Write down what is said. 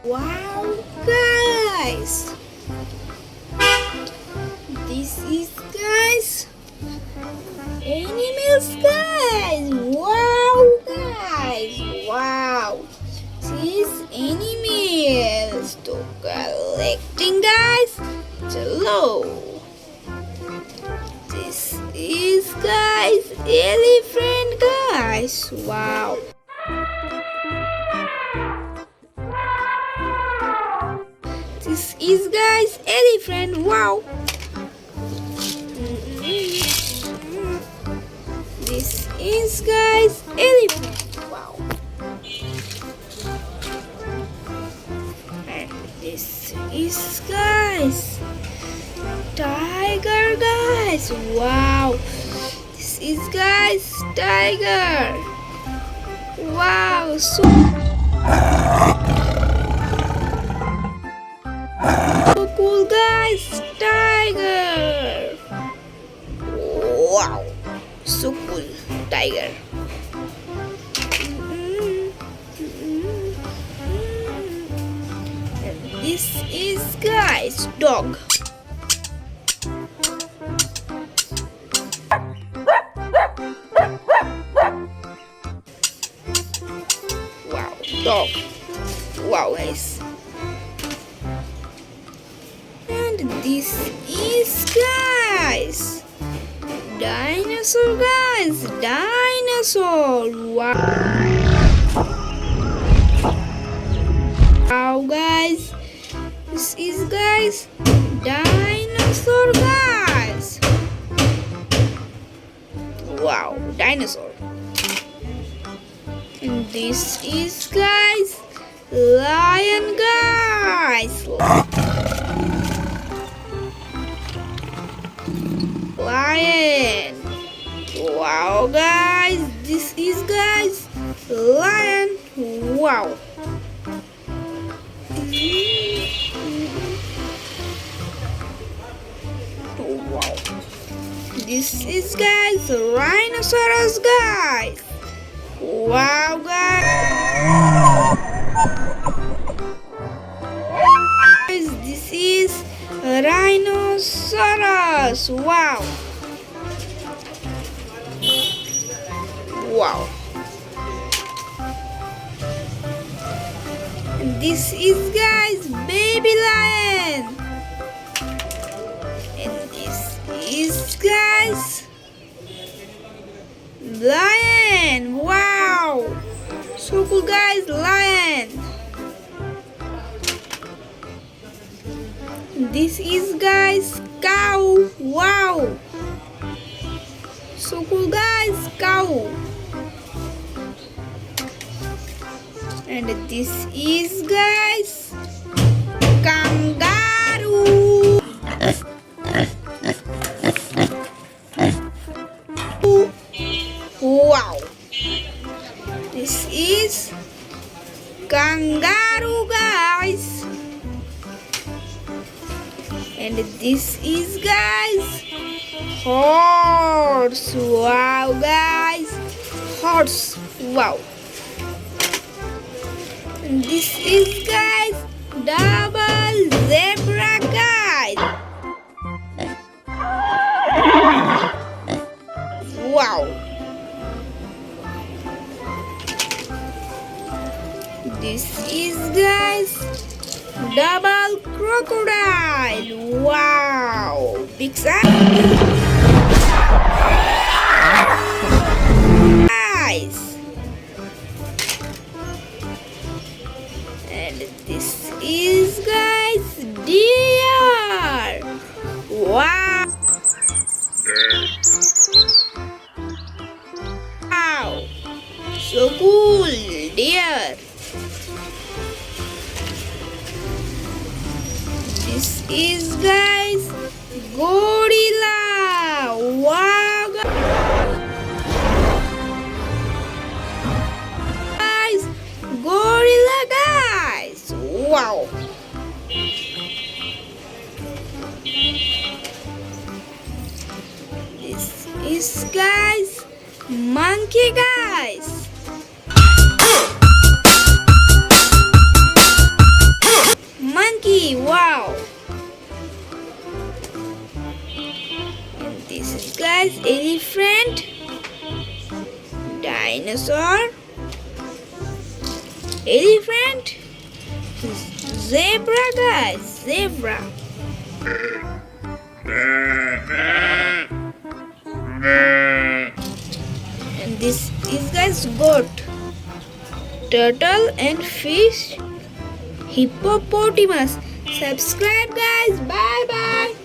Wow, guys! This is, guys, animals, guys! Wow, guys! Wow! These animals to collecting, guys. Hello. This is, guys, elephant, guys. Wow. This is, guys, elephant. Wow. This is, guys, elephant. Wow. And this is, guys, tiger, guys. Wow. This is, guys, tiger. Wow. So cool, guys. Tiger. Wow. So cool. Tiger. And this is, guys, dog. Wow, dog. Wow, guys. And this is, guys, dinosaur, guys. Dinosaur. Wow. Wow, guys. This is, guys, dinosaur, guys. Wow, dinosaur. And this is, guys, lion, guys. Lion. Wow, guys. This is, guys, lion. Wow. Wow. This is, guys, rhinoceros, guys. Wow, guys. This is rhinoceros. Wow. Wow. And this is, guys, baby lion. And this is, guys, lion. Wow. So cool, guys, lion. This is, guys, cow. Wow. So cool, guys, cow. And this is, guys, kangaroo. Wow. This is kangaroo, guys. And this is, guys, horse. Wow, guys, horse. Wow. And this is, guys, double zebra, guys. Wow. This is, guys, double crocodile. Wow. Big size. And this is, guys, deer. Wow. Wow. So cool, deer. This is, guys, gorilla. Wow, guys, gorilla, guys. Wow. This is, guys, monkey, guys. Dinosaur, elephant, zebra guys, zebra. And this is guys goat, turtle and fish, hippopotamus. Subscribe guys, bye bye.